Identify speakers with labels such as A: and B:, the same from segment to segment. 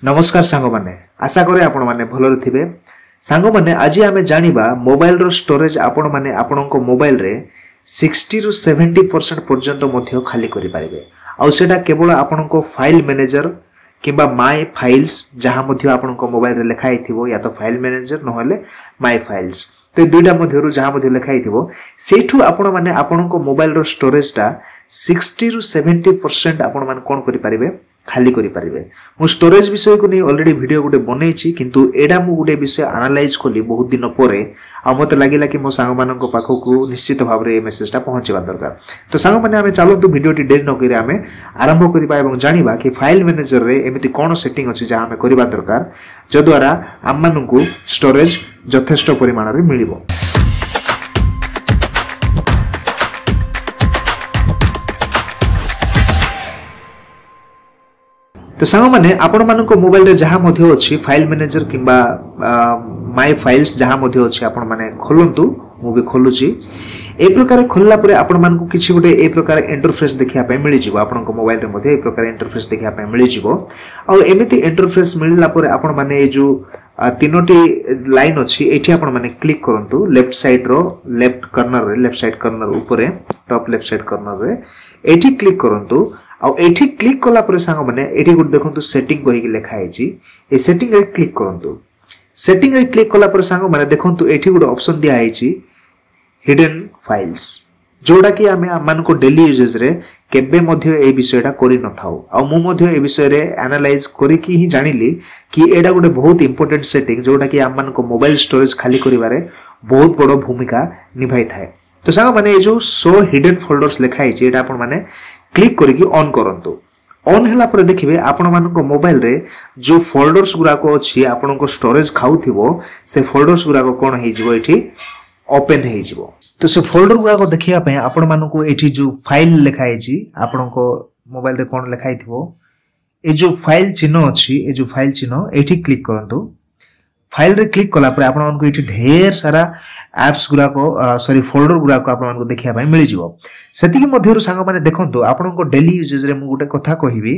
A: नमस्कार सांग माने आशा करे आपण माने भलो थिबे। सांग माने आज आमे जानिबा मोबाइल रो स्टोरेज आपण माने आपणको मोबाइल रे 60 रु 70% पर्यंत मध्य खाली करि पारिबे। आ सेटा केवल आपणको फाइल मैनेजर किबा माय फाइल्स जहा मध्य आपणको मोबाइल रे लिखाई थिबो या तो फाइल मैनेजर नहले माय फाइल्स तो दुईटा मध्यरु जहा मध्य लिखाई थिबो सेठु आपण माने आपणको मोबाइल रो स्टोरेज टा 60 रु 70% आपण माने कोन करि पारिबे खाली करि पारिबे। मु स्टोरेज विषय को नहीं ऑलरेडी वीडियो गुटे बनैछि किंतु एडा मु गुटे विषय एनालाइज कली बहुत दिन परे आ मते लागिला कि मो सांग मानन को पाखो को निश्चित भाव रे ए मेसेज टा पहुंचबा दरकार। तो सांग माने आमे चालंतु वीडियो टी डेर न करी आमे आरंभ करिबा एवं जानिबा कि फाइल मैनेजर रे एमिति कोन सेटिंग अछि जा आमे करिबा दरकार जो द्वारा आम मानन को स्टोरेज यथेष्ट परिमाण रे मिलिबो। तो सांग माने आपण मानको मोबाइल रे जहा मध्ये अछि फाइल मैनेजर किबा माय फाइल्स जहा मध्ये अछि आपण माने खोलंतु मु भी खोलुची। ए प्रकार खोलला परे आपण मानको किछि गोटे ए प्रकार इंटरफेस देखिया पे मिलि जिवो। आपनको मोबाइल रे मध्ये ए प्रकार इंटरफेस देखिया पे मिलि जिवो। आ एमिति इंटरफेस मिलला परे आपण माने ए जो तीनोटी लाइन अछि एठी आपण माने क्लिक करंतु लेफ्ट साइड रो लेफ्ट कॉर्नर रे लेफ्ट साइड कॉर्नर ऊपरे टॉप लेफ्ट साइड कॉर्नर रे एठी क्लिक करंतु। आ एठी क्लिक कला परे सांग माने एठी गुड देखंतु सेटिंग कहि के लेखा आइछि ए सेटिंग रे क्लिक करंतु। सेटिंग रे क्लिक कला परे सांग माने देखंतु एठी गुड ऑप्शन दिया आइछि हिडन फाइल्स जोडा कि आमे मान को डेली यूजेस रे केबे मध्ये ए विषयटा करि न थाउ। आ मु मध्ये ए विषय रे एनालाइज करि कि ही जानिली कि एडा गुड बहुत इंपोर्टेंट सेटिंग जोडा कि आम मान को मोबाइल स्टोरेज खाली करिवारे बहुत बड़ भूमिका निभाई थाए। तो सांग माने ए जो शो हिडन फोल्डर्स लेखा आइछि एटा आपण माने क्लिक करिकि ऑन करंतु। ऑन हला पर देखिबे आपण मानको मोबाइल रे जो फोल्डर्स गुरा को अछि आपनको स्टोरेज खाउथिबो से फोल्डर्स गुरा को कोन हे जिवो एठी ओपन हे जिवो। तो से फोल्डर गुरा को देखिया पे आपण मानको एठी जो फाइल लेखाइ छि आपनको मोबाइल रे कोन लेखाइ थिबो ए जो फाइल चिन्ह अछि ए जो फाइल चिन्ह एठी क्लिक करंतु। फाइल रे क्लिक कला पर आपण मानको एठी ढेर सारा एप्स गुरा को सॉरी फोल्डर गुरा को आपण मानको देखिया पय मिलि जिवो। सेति के मध्यरु सांग माने देखंतु आपण को डेली यूजेस रे मु गुटे कथा कहिबी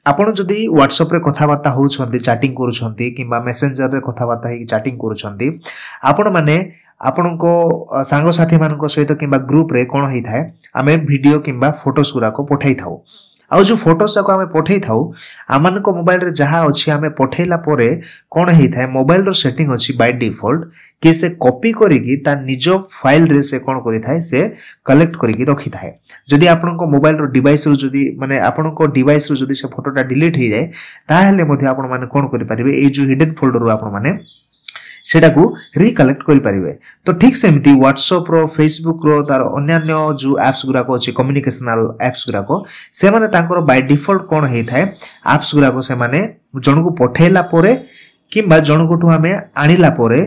A: आपण जदी WhatsApp रे कथा वार्ता होउछंती चैटिंग करूछंती किबा मेसेंजर रे कथा वार्ता हे चैटिंग करूछंती आपण माने आपण को सांग साथी मानको सहित किबा ग्रुप रे कोन हेइ थाए आमे वीडियो किबा फोटोस गुरा को पठाई थाउ। आ जो फोटोस को आमे पठाई थाउ आमान को मोबाइल रे जहा अछि आमे पठाइला परे कोन हेइ थाए मोबाइल रो सेटिंग अछि बाय डिफॉल्ट कि से कॉपी करिकि ता निजो फाइल रे से कोन करि थाए से कलेक्ट करिकि रखि थाए। जदि आपन को मोबाइल रो डिवाइस रो जदि माने आपन को डिवाइस रो जदि से फोटोटा डिलीट हे जाय ताहेले मध्ये आपन माने कोन करि परिबे ए जो हिडन फोल्डर रो आपन माने सेटा को रिकलेक्ट करि परिबे। तो ठीक सेमती WhatsApp रो Facebook रो तार अन्यान्य जो एप्स गुरा को अछि कम्युनिकेशनल एप्स गुरा को से माने तांकर बाय डिफॉल्ट कोन हेइ थाए एप्स गुरा को से माने जण को पठेला परे किबा जण कोठु हमें आनिला परे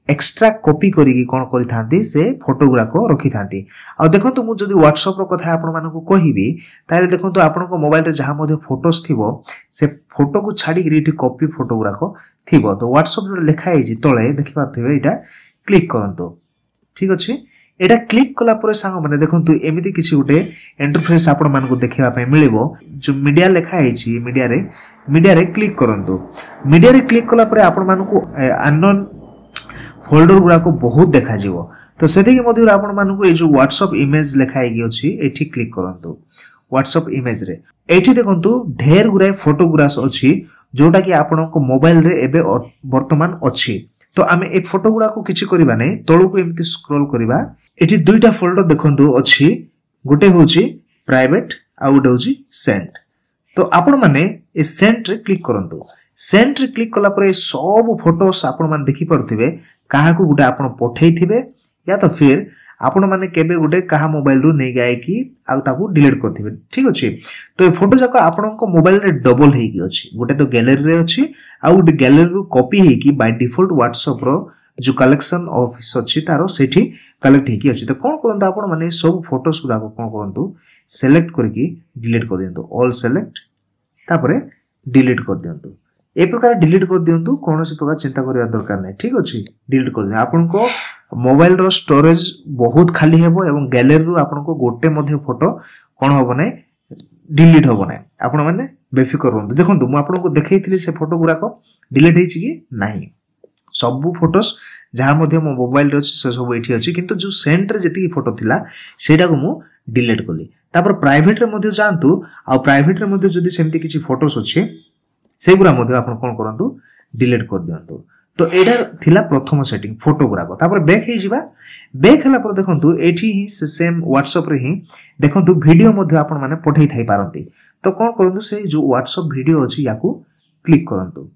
A: एक्स्ट्रा कॉपी करिकि कोन करि थांती से फोटो गुरा को रखि थांती। आ देखंतु मु जदी WhatsApp रो कथा आपण मानको कहिबी ताले देखंतु आपण को मोबाइल रे जहा मध्ये फोटोस थिबो से फोटो को छाडी गिरिटी कॉपी फोटो गुरा को थिबो। तो WhatsApp रे लेखा आइछि तळे देखि पाथबे एटा क्लिक करंतु। ठीक अछि एटा क्लिक कला परे सांग माने देखंतु एमिति किछि गुटे इंटरफेस आपण मानको देखिबा पय मिलिबो। जो मीडिया लेखा आइछि मीडिया रे क्लिक करंतु। मीडिया रे क्लिक कला परे आपण मानको अननोन फोल्डर गुरा को बहुत देखा जिवो। तो सेति के मध्ये आपण मानको ए जो WhatsApp इमेज लेखा आइ अछि एठी क्लिक करंतु। WhatsApp इमेज रे एठी देखंतु ढेर गुरा फोटो गुरा अछि जोटा कि आपण को मोबाइल रे एबे वर्तमान अछि। तो आमे ए फोटो गुरा को किछि करिबा नै तळु को एमिति स्क्रॉल करिबा एठी दुईटा फोल्डर देखंतु अछि गुटे होछि प्राइवेट आ गुटे होछि सेंट। तो आपण माने ए सेंट रे क्लिक करंतु। सेंट रे क्लिक कला परे सब फोटोस आपण मान देखि परथिबे काहा को गुटे आपण पठेई थिबे या तो फिर आपण माने केबे गुटे काहा मोबाइल रु नै गाय कि आ ताकू डिलीट करथिबे। ठीक अछि तो ए फोटो जाको आपण को मोबाइल रे डबल हेइ कि अछि गुटे तो गैलरी रे अछि आ गुटे गैलरी रु कॉपी हेइ कि बाय डिफॉल्ट WhatsApp रो जो कलेक्शन ऑफिस अछि तारो सेठी कलेक्ट हेइ कि अछि। तो कोन करंतु आपण माने सब फोटोस गुरा को कोन करंतु सिलेक्ट करके डिलीट कर दियंतु। ऑल सिलेक्ट तापरे डिलीट कर दियंतु। ए प्रकार डिलीट कर दियंतु कोनोसी प्रकार चिंता करिया दरकार नै। ठीक अछि डिलीट कर दियंतु। आपन को मोबाइल रो स्टोरेज बहुत खाली हेबो एवं गैलरी रु आपन को गोटे मध्ये फोटो कोन होबो नै डिलीट होबो नै। आपण माने बेफिकर रहतु देखो मु आपको देखई से फोटो गुराक डिलीट होईछि कि नाही सब फोटोस जहाँ मो मोबाइल रे से सब एठी अछि किंतु जो सेंट रे जति फोटो थिला सेटा को मु डिलीट कली तापर प्राइवेट रे मध्ये जानतु आ प्राइवेट रे मध्ये जदि सेमति किछि फोटोस अछि सेगुरा मध्ये आपण कोन करंतु डिलीट कर दियंतु तो एटा थिला प्रथम सेटिंग फोटो गुराक तापर बैक हे जिबा बैक हला पर देखंतु एठी ही सेम WhatsApp रे ही देखंतु वीडियो मध्ये आपण माने पठै थाई पारंती तो कोन करंतु से जो WhatsApp वीडियो अछि याकू क्लिक करंतु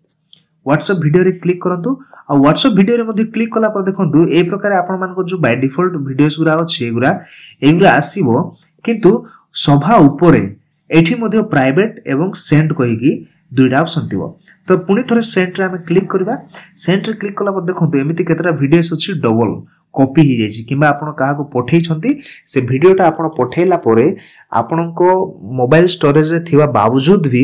A: WhatsApp वीडियो रे क्लिक करंतु आ WhatsApp वीडियो रे मध्ये क्लिक कला पर देखंतु ए प्रकार आपण मानको जो बाय डिफॉल्ट वीडियोस गुरा अछि एगुरा आसीबो किंतु सभा ऊपरे एठी मध्ये प्राइवेट एवं सेंड कहि की दुईटा ऑप्शन थिबो तो पुनी थरे सेंड रे हम क्लिक करबा सेंड रे क्लिक कला पर देखंतु एमिति केतरा वीडियोस अछि डबल कॉपी ही जायछि किबा आपण काहा को पठै छथि से वीडियोटा आपण पठैला परे आपनको मोबाइल स्टोरेज रे थिबा बावजूद भी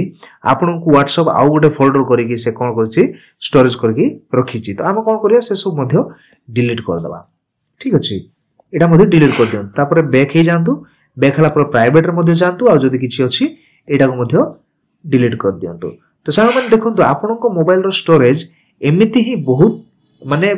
A: आपनको WhatsApp आउ गोटे फोल्डर करिकि से कोन करछि स्टोरेज करिकि रखिछि तो हम कोन करिया से सब मध्ये डिलीट कर दबा ठीक अछि एटा मध्ये डिलीट कर दियन तापर बैक हे जानतु बैक हला पर प्राइवेट रे मध्ये जानतु आ जदी किछि अछि एटा को मध्ये डिलीट कर दियंतु तो सारा मन देखंतु आपनको मोबाइल रो स्टोरेज एमिति ही बहुत माने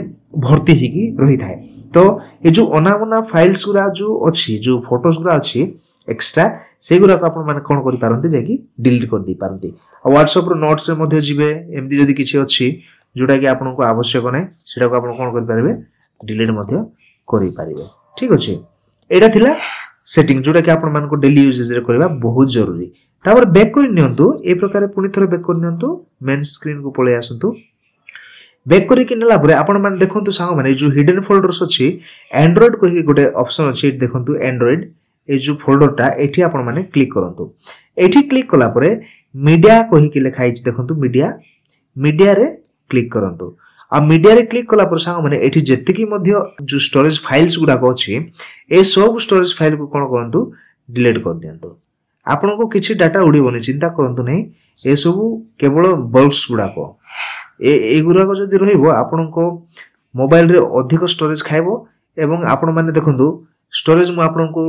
A: भर्ती ही की रही थाए तो ये जो अनावना फाइल्स गुरा जो अछि जो फोटोस गुरा अछि एक्स्ट्रा से गुरा को आपण माने कोन करि पारंती जे कि डिलीट कर दी पारंती आ WhatsApp रो नोट्स रे मध्ये जिवे एमिति जदी किछि अछि जोटा कि आपनको आवश्यक नै सेटा को आपण कोन करि पारिबे डिलीट मध्ये करि पारिबे ठीक अछि एटा थिला सेटिंग जोटा कि आपण मानको डेली यूजेज रे करबा बहुत जरूरी तापर बैक कर नियंतु ए प्रकार पुनी थरे बैक कर नियंतु मेन स्क्रीन को पळे आसंतु बैक करी कि नेला परे आपण माने देखंतु सांग माने जो हिडन फोल्डर्स अछि एंड्रॉइड कहि गोटे ऑप्शन अछि देखंतु एंड्रॉइड ए जो फोल्डरटा एठी आपण माने क्लिक करंतु एठी क्लिक कला परे मीडिया कहि कि लिखा अछि देखंतु मीडिया रे क्लिक करंतु आ मीडिया रे क्लिक कला पर सांग माने एठी जेतिकी मध्ये जो स्टोरेज फाइल्स गुडा को अछि ए सब स्टोरेज फाइल को कोन करंतु डिलीट कर दियंतु आपनको किछि डाटा उडीबोनी चिंता करंतु नै ए सब केवल बल्ब्स गुडा को ए गुरा को जदी रहिबो आपनको मोबाइल रे अधिक स्टोरेज खाइबो एवं आपण माने देखंतु स्टोरेज मु आपनको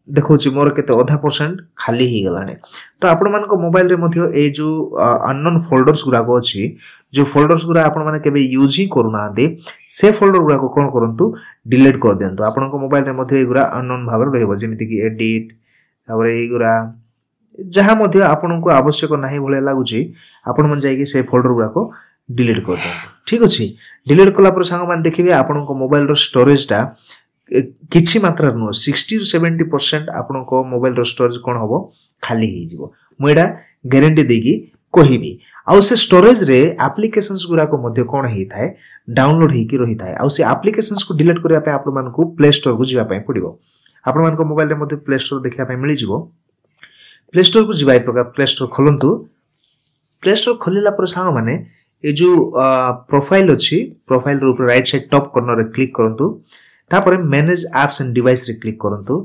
A: देखौछि मोर केते आधा % खाली ही गलाने तो आपण मानको मोबाइल रे मध्ये ए जो अननोन फोल्डर्स गुरा को अछि जो फोल्डर्स गुरा आपण माने केबे यूज ही करूना दे से फोल्डर गुरा को कोन करंतु डिलीट कर देंतु आपनको मोबाइल रे मध्ये ए गुरा अननोन भाबर रहइबो जेमिति कि एडिट तापर ए गुरा जहा मध्ये आपनको आवश्यक नाही भले लागुची आपण मन जाई कि से फोल्डर गुरा को डिलीट कर देंतु ठीक अछि डिलीट कला पर संग मान देखिबे आपनको मोबाइल रो स्टोरेज टा किछि मात्रा नो 60 to 70% आपनको मोबाइल रो स्टोरेज कोन होबो खाली ही जिवो मु एडा गारंटी देगी कहिबी आ से स्टोरेज रे एप्लीकेशंस गुरा को मध्ये कोन ही थाए डाउनलोड ही की रही थाए आ से एप्लीकेशंस को डिलीट करिया पे आपण मान को प्ले स्टोर को जिवा पे पडिबो आपण मान को मोबाइल रे मध्ये प्ले स्टोर देखिया पे मिली जिवो प्ले स्टोर को जिवा प्रकार प्ले स्टोर खोलंतु प्ले स्टोर खोलिला पर सांग माने ए जो प्रोफाइल अछि प्रोफाइल रो ऊपर राइट साइड टॉप कॉर्नर रे क्लिक करंतु तापर मैनेज एप्स एंड डिवाइस रे क्लिक करंतु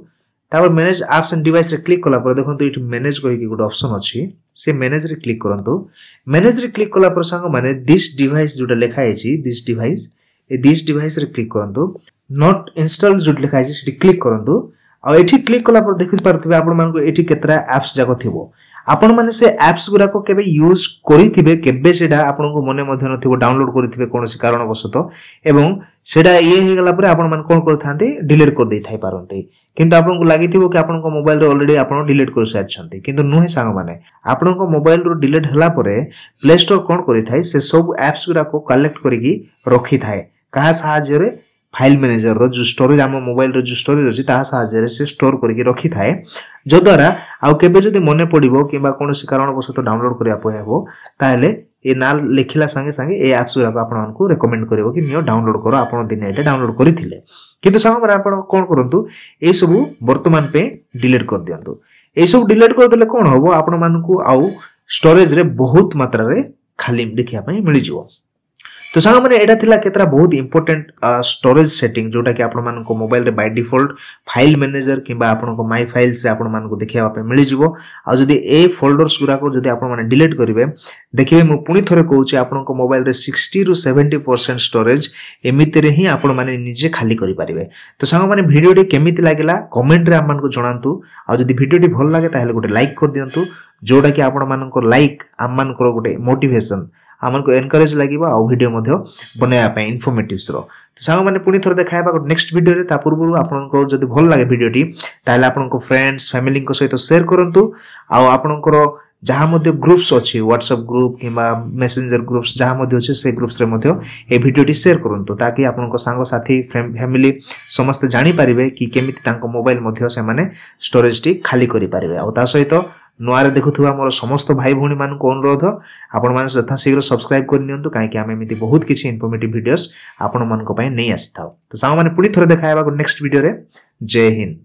A: तापर मैनेज एप्स एंड डिवाइस रे क्लिक कला पर देखंतु इट मैनेज कहि कि गुड ऑप्शन अछि से मैनेज रे क्लिक करंतु मैनेज रे क्लिक कला पर संग माने दिस डिवाइस जोटा लिखा अछि दिस डिवाइस रे क्लिक करंतु नॉट इंस्टॉल जो लिखा अछि सेठी क्लिक करंतु आ एठी क्लिक कला पर देखि पारथिबे आपण मानको एठी केतरा एप्स जाको थिबो आपण माने से एप्स गुरा को केबे यूज करिथिबे केबे सेडा आपनको मने मध्ये नथिबो डाउनलोड करिथिबे कोनोसी कारण वसतो एवं सेडा ये हे गला परे आपण मान कोन करथांते डिलीट कर देई थाई पारंते किंतु आपनको लागिथिबो कि आपनको मोबाइल रे ऑलरेडी आपण डिलीट कर सारछंती किंतु नुहे सांग माने आपनको मोबाइल रो डिलीट हला परे प्ले स्टोर कोन करि थाई से सब एप्स गुरा को कलेक्ट करिकि रखि थाए कहा साहाय्य रे फाइल मैनेजर रो जो स्टोरेज हम मोबाइल रो जो स्टोरेज अछि ता साहाय्य रे से स्टोर करके रखि थाए जो द्वारा आउ केबे जदी मने पडिबो किबा कोनोसी कारण वसतो डाउनलोड करिया पयबो ताले ए नाल लेखिला संगे संगे ए एप्स गुरा को आपण को रेकमेंड करबो कि नियो डाउनलोड करो आपण दिन एटा डाउनलोड करिथिले किंतु संग माने आपण कोन करंतु ए सब वर्तमान पे डिलीट कर दियंतु ए सब डिलीट कर देले कोन होबो आपण मानकू आउ स्टोरेज रे बहुत मात्रा रे खाली देखिया पई मिलि जिवो तो सांग मैंने एटा थिला केतरा बहुत इंपोर्टेंट स्टोरेज सेटिंग जोटा कि आपण मानको मोबाइल रे बाय डिफॉल्ट फाइल मैनेजर किबा आपण को माय फाइल्स रे आपण मानको देखिया पे मिली जिवो आ जदी ए फोल्डर्स गुरा को जदी आपण माने डिलीट करिवे देखिबे मु पुनी थरे कहूची आपण को मोबाइल रे 60 रु 70% स्टोरेज एमिति रे ही आपण माने निजे खाली करि परिबे। तो सांग माने वीडियो टी केमिति लागिला कमेंट रे आम मानको जणांतु आ जदी वीडियो टी भल लागे ताहेले गोटे लाइक कर दियंतु जोटा कि आपण मानको लाइक आम मानको गोटे मोटिवेशन आमको एनकरेज लागिबा आ वीडियो मध्ये बनाया पे इन्फॉर्मेटिव्स रो। तो सांग माने पुनी थोर देखायबा नेक्स्ट वीडियो रे ता पूर्व आपनको जदी भल लागे वीडियो टी ताले आपनको फ्रेंड्स फैमिली को सहित शेयर करंतु आ आपनको जहा मध्ये ग्रुप्स अछि व्हाट्सएप ग्रुप किबा मेसेंजर ग्रुप्स जहा मध्ये अछि से ग्रुप्स रे मध्ये ए वीडियो टी शेयर करंतु ताकि आपनको सांग साथी फैमिली समस्त जानि परिबे कि केमिति तांको मोबाइल मध्ये से माने स्टोरेज टी खाली करि परिबे आ ता सहित नुआरे देखुथुवा मोर समस्त भाई भौणी मान को अनुरोध आपण माने यथा शीघ्र सब्सक्राइब कर नियंतु काहे कि हम एमिति बहुत किछि इन्फॉर्मेटिव वीडियोस आपण मान को पय नै आसी थाउ। तो सांग माने पुनी थोर देखायबा नेक्स्ट वीडियो रे। जय हिंद।